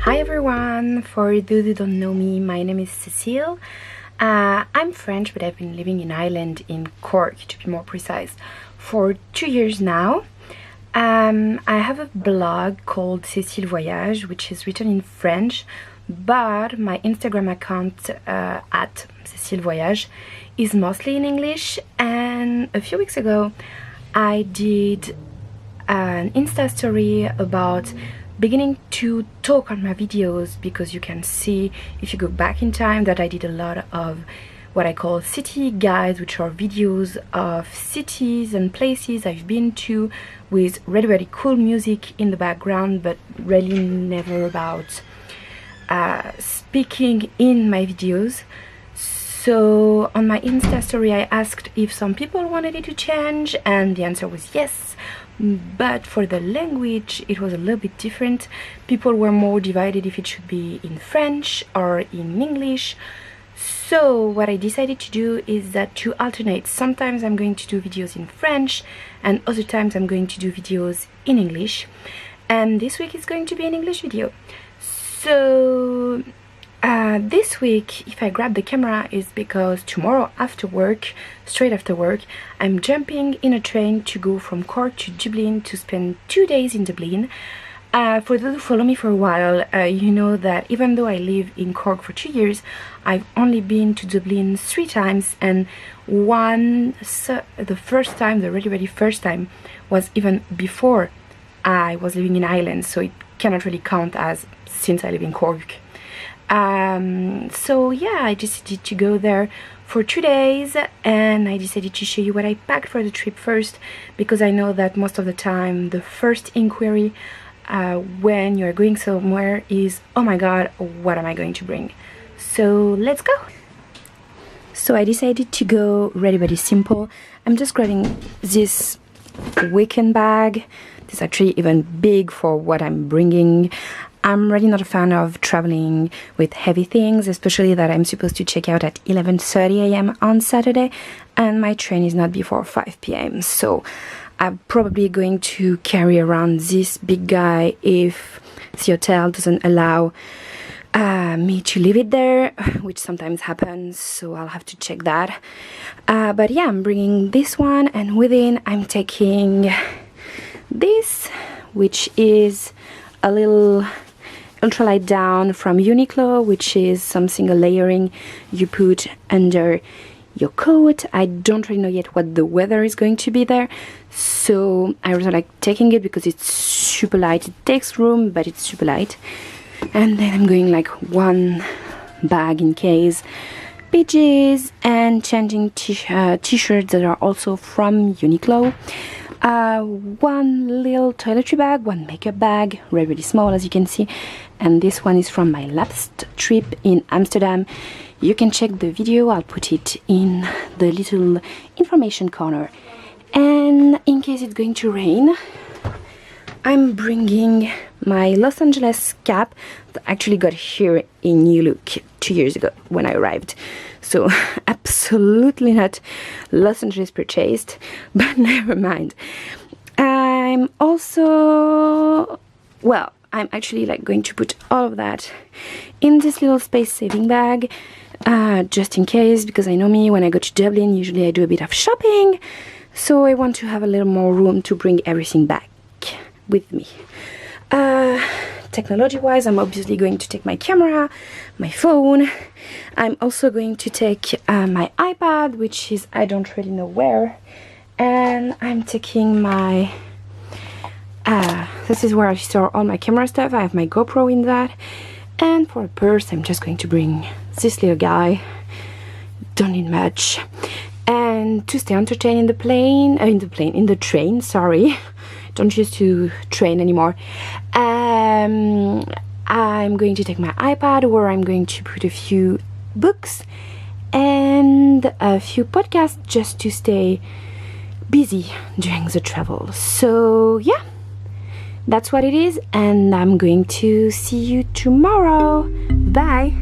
Hi everyone, for those who don't know me, my name is Cecile. I'm French, but I've been living in Ireland, in Cork to be more precise, for 2 years now. I have a blog called Cecile Voyage, which is written in French, but my Instagram account at Cecile Voyage is mostly in English. And a few weeks ago I did an Insta story about beginning to talk on my videos, because you can see if you go back in time that I did a lot of what I call city guides, which are videos of cities and places I've been to with really cool music in the background, but really never about speaking in my videos. So on my Insta story I asked if some people wanted it to change, and the answer was yes. But for the language it was a little bit different. People were more divided if it should be in French or in English. So what I decided to do is that to alternate. Sometimes I'm going to do videos in French and other times I'm going to do videos in English. And this week is going to be an English video. So this week, if I grab the camera, is because tomorrow after work, straight after work, I'm jumping in a train to go from Cork to Dublin to spend 2 days in Dublin. For those who follow me for a while, you know that even though I live in Cork for 2 years, I've only been to Dublin 3 times, and the first time, the really first time, was even before I was living in Ireland, so it cannot really count as since I live in Cork. So yeah, I decided to go there for 2 days, and I decided to show you what I packed for the trip first, because I know that most of the time the first inquiry when you're going somewhere is, oh my god, what am I going to bring? So let's go! So I decided to go really simple. I'm just grabbing this weekend bag. This is actually even big for what I'm bringing. I'm really not a fan of traveling with heavy things, especially that I'm supposed to check out at 11:30 a.m. on Saturday, and my train is not before 5 p.m. So I'm probably going to carry around this big guy if the hotel doesn't allow me to leave it there, which sometimes happens, so I'll have to check that. But yeah, I'm bringing this one, and within I'm taking this, which is a little ultralight down from Uniqlo, which is something, a layering you put under your coat. I don't really know yet what the weather is going to be there, so I really like taking it because it's super light. It takes room, but it's super light. And then I'm going like one bag in case, PJs, and changing t-shirts that are also from Uniqlo. One little toiletry bag, one makeup bag, really small as you can see, and this one is from my last trip in Amsterdam. You can check the video, I'll put it in the little information corner. And in case it's going to rain, I'm bringing my Los Angeles cap that I actually got here in New Look 2 years ago when I arrived. So absolutely not Los Angeles purchased, but never mind. I'm also, well, I'm actually like going to put all of that in this little space saving bag, just in case, because I know me, when I go to Dublin usually I do a bit of shopping, so I want to have a little more room to bring everything back with me. Technology wise, I'm obviously going to take my camera, my phone. I'm also going to take my iPad, which is, I don't really know where, and I'm taking my this is where I store all my camera stuff. I have my GoPro in that, and for a purse I'm just going to bring this little guy. Don't need much. And to stay entertained in the train, sorry, don't used to train anymore. I'm going to take my iPad, where I'm going to put a few books and a few podcasts just to stay busy during the travel. So yeah, that's what it is, and I'm going to see you tomorrow. Bye!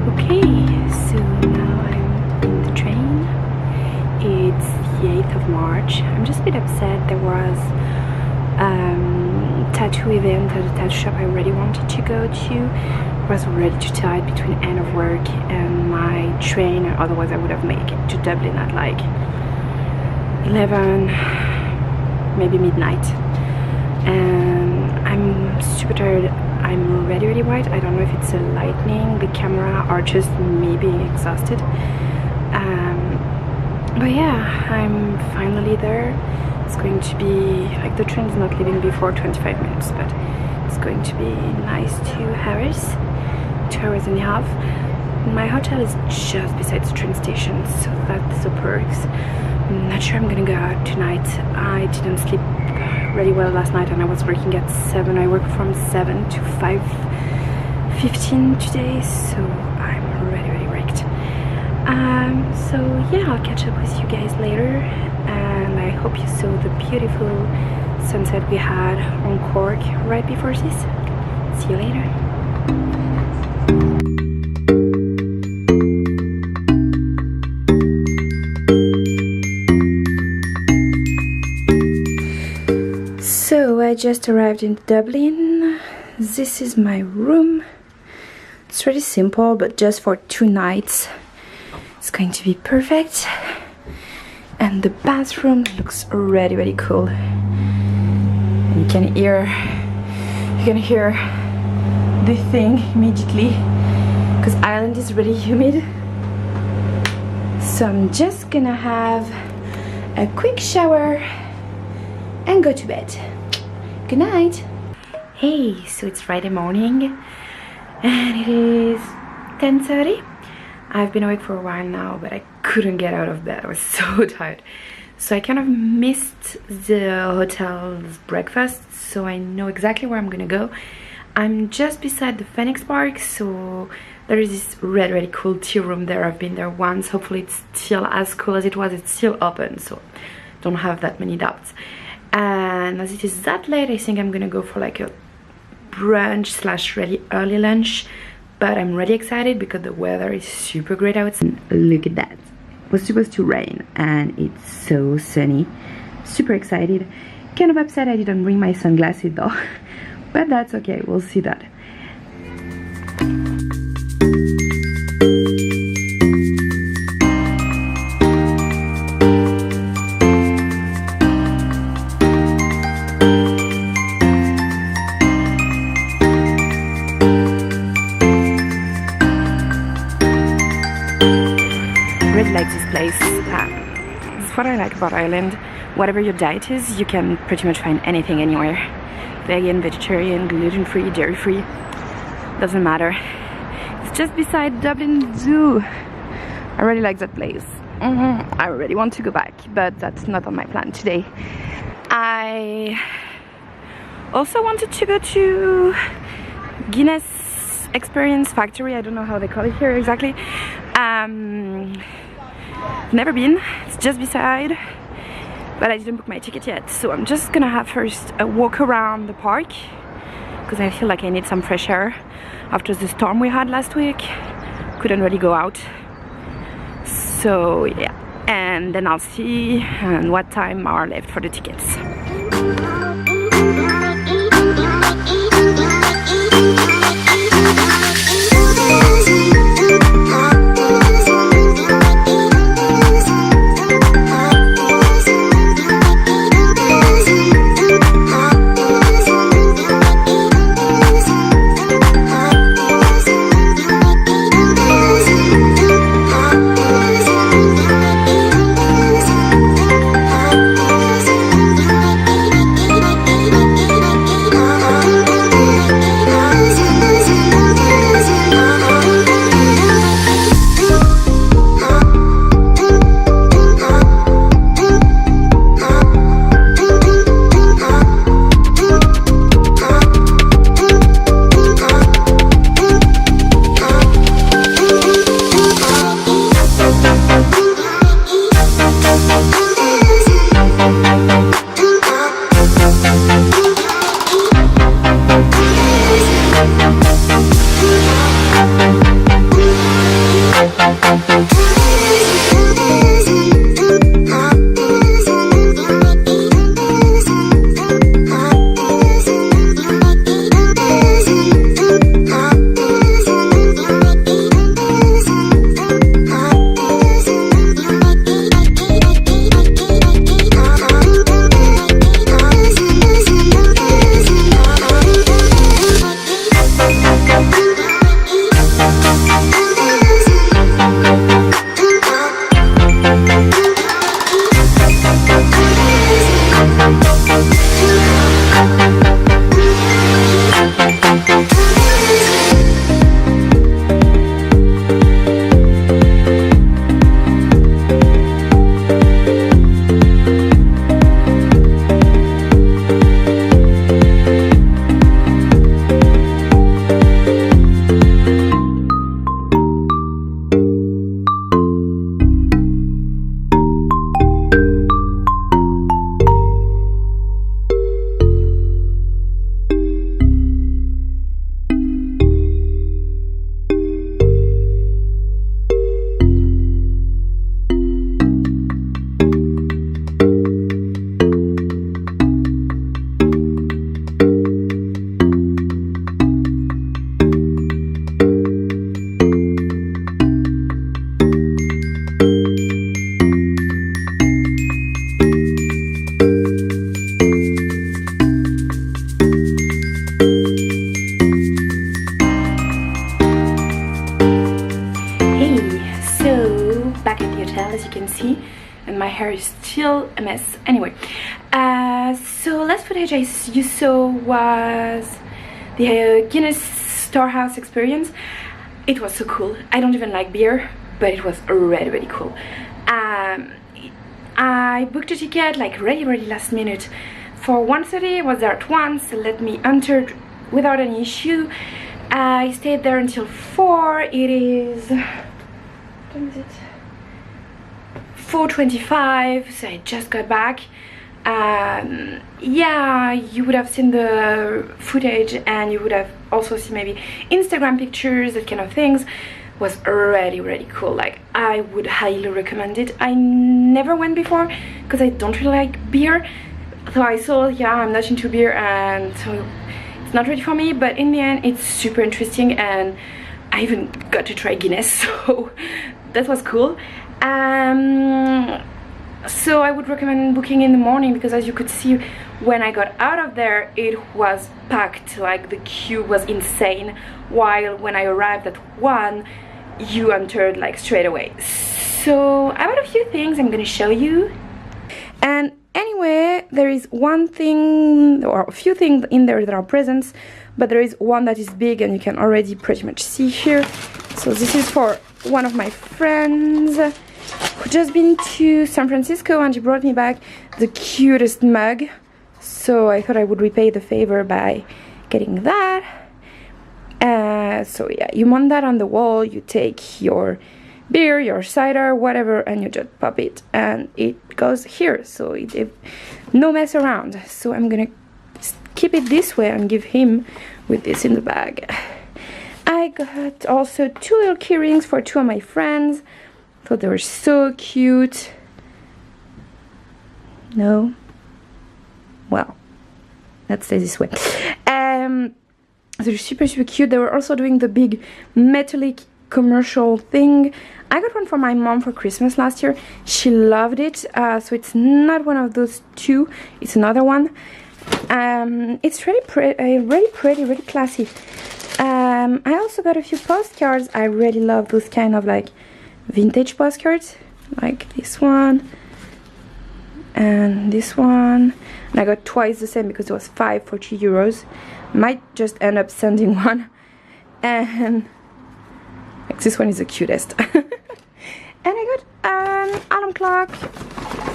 Okay, so now I'm tattoo event at the tattoo shop I really wanted to go to. I was ready to tie between end of work and my train, otherwise I would have made it to Dublin at like 11, maybe midnight. And I'm super tired. I'm really white. I don't know if it's a lightning, the camera, or just me being exhausted. But yeah, I'm finally there. It's going to be like, the train is not leaving before 25 minutes, but it's going to be nice 2 hours, 2 hours and a half. My hotel is just beside the train station, so that's the perks. I'm not sure I'm gonna go out tonight. I didn't sleep really well last night and I was working at 7. I work from 7 to 5:15 today, so I'm really wrecked. So yeah, I'll catch up with you guys later, and I hope you saw the beautiful sunset we had on Cork right before this. See you later. So I just arrived in Dublin. This is my room. It's really simple, but just for 2 nights it's going to be perfect. And the bathroom looks really cool. And you can hear the thing immediately, because Ireland is really humid. So I'm just gonna have a quick shower and go to bed. Good night. Hey, so it's Friday morning and it is 10:30. I've been awake for a while now, but I couldn't get out of bed. I was so tired. So I kind of missed the hotel's breakfast, so I know exactly where I'm gonna go. I'm just beside the Phoenix Park, so there is this really cool tea room there. I've been there once. Hopefully it's still as cool as it was. It's still open, so don't have that many doubts. And as it is that late, I think I'm gonna go for like a brunch slash really early lunch. But I'm really excited because the weather is super great outside. Look at that. It was supposed to rain and it's so sunny. Super excited. Kind of upset I didn't bring my sunglasses though. But that's okay, we'll see that. Like this place. That's what I like about Ireland. Whatever your diet is, you can pretty much find anything anywhere. Vegan, vegetarian, gluten-free, dairy-free, doesn't matter. It's just beside Dublin Zoo. I really like that place. I really want to go back, but that's not on my plan today. I also wanted to go to Guinness Experience Factory. I don't know how they call it here exactly. Never been. It's just beside, but I didn't book my ticket yet, so I'm just gonna have first a walk around the park because I feel like I need some fresh air after the storm we had last week. Couldn't really go out, so yeah, and then I'll see what time are left for the tickets. Guinness. Anyway, so last footage you saw was the Guinness Storehouse experience. It was so cool. I don't even like beer, but it was really cool. I booked a ticket like really last minute for 1:30. I was there at 1, so let me enter without any issue. I stayed there until 4. It is, what is it? 4:25, so I just got back. Yeah, you would have seen the footage and you would have also seen maybe Instagram pictures, that kind of things. Was really cool. Like, I would highly recommend it. I never went before because I don't really like beer, so I saw, yeah, I'm not into beer and so it's not really for me, but in the end it's super interesting and I even got to try Guinness, so that was cool. So I would recommend booking in the morning because, as you could see, when I got out of there it was packed, like the queue was insane, while when I arrived at 1 you entered like straight away. So I bought a few things I'm gonna show you. And anyway, there is one thing or a few things in there that are presents, but there is one that is big and you can already pretty much see here. So this is for one of my friends who just been to San Francisco and she brought me back the cutest mug, so I thought I would repay the favor by getting that. So yeah, you mount that on the wall, you take your beer, your cider, whatever, and you just pop it and it goes here, so no mess around. So I'm gonna keep it this way and give him with this in the bag. I got also 2 little key rings for 2 of my friends. Thought they were so cute. No? Well, let's stay this way. They're super cute. They were also doing the big metallic commercial thing. I got one for my mom for Christmas last year. She loved it. So it's not one of those 2. It's another one. It's really pretty, really classy. I also got a few postcards. I really love those kind of like vintage postcards, like this one and this one. And I got twice the same because it was 5 for €2. Might just end up sending one. And like, this one is the cutest. And I got an alarm clock,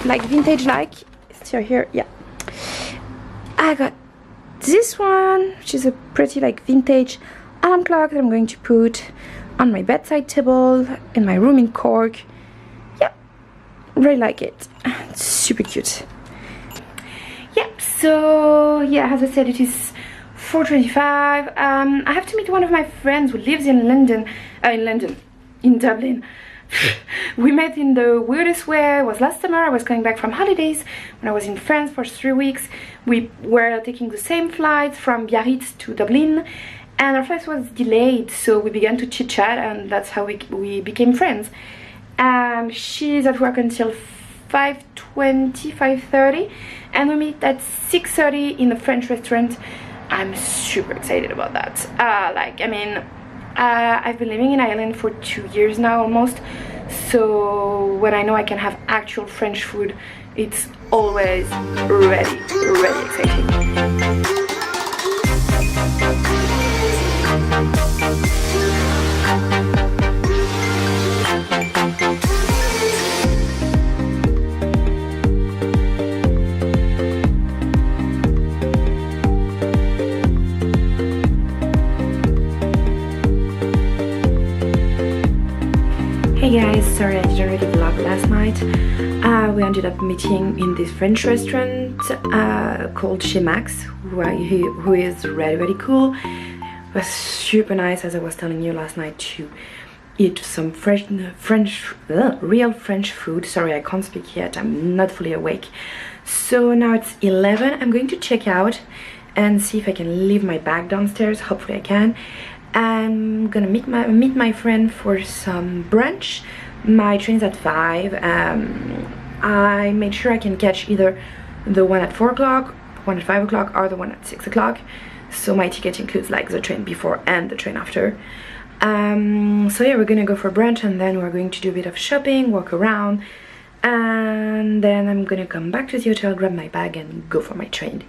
like vintage, like it's here. Yeah, I got this one, which is a pretty like vintage alarm clock that I'm going to put on my bedside table in my room in Cork. Yeah, really like it. It's super cute. Yep, so yeah, as I said, it is 4:25. I have to meet one of my friends who lives in in Dublin. We met in the weirdest way. It was last summer. I was coming back from holidays when I was in France for 3 weeks. We were taking the same flight from Biarritz to Dublin, and our flight was delayed, so we began to chit chat, and that's how we became friends. She's at work until 5:20, 5:30, and we meet at 6:30 in a French restaurant. I'm super excited about that. I've been living in Ireland for 2 years now almost, so when I know I can have actual French food, it's always really exciting. Hey guys, sorry I didn't really vlog last night. We ended up meeting in this French restaurant called Chez Max, who is really cool. It was super nice, as I was telling you last night, to eat some real French food. Sorry, I can't speak yet, I'm not fully awake. So now it's 11. I'm going to check out and see if I can leave my bag downstairs. Hopefully I can. I'm gonna meet my friend for some brunch. My train's at 5. I made sure I can catch either the one at 4 o'clock, one at 5 o'clock, or the one at 6 o'clock. So my ticket includes like the train before and the train after. So yeah, we're gonna go for brunch and then we're going to do a bit of shopping, walk around, and then I'm gonna come back to the hotel, grab my bag and go for my train.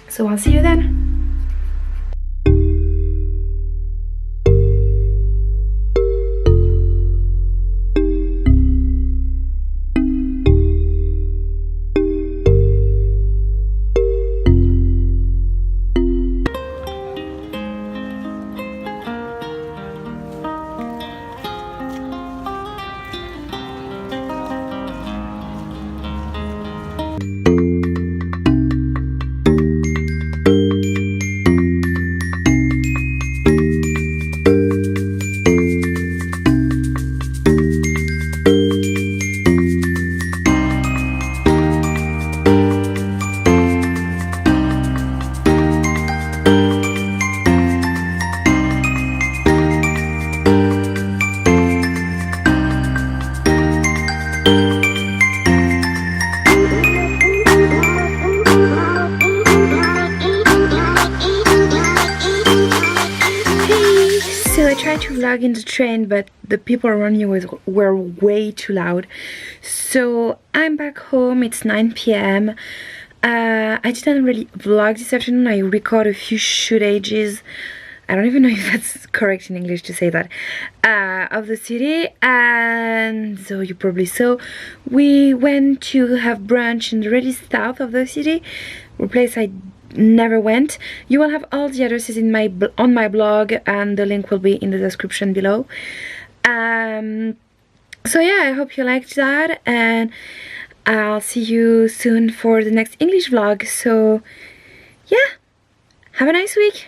So I'll see you then. To vlog in the train, but the people around me were way too loud, so I'm back home. It's 9 p.m. I didn't really vlog this afternoon. I record a few footages, I don't even know if that's correct in English to say that, of the city, and so you probably saw we went to have brunch in the really south of the city, a place I never went. You will have all the addresses in on my blog, and the link will be in the description below. So yeah, I hope you liked that, and I'll see you soon for the next English vlog. So yeah, have a nice week.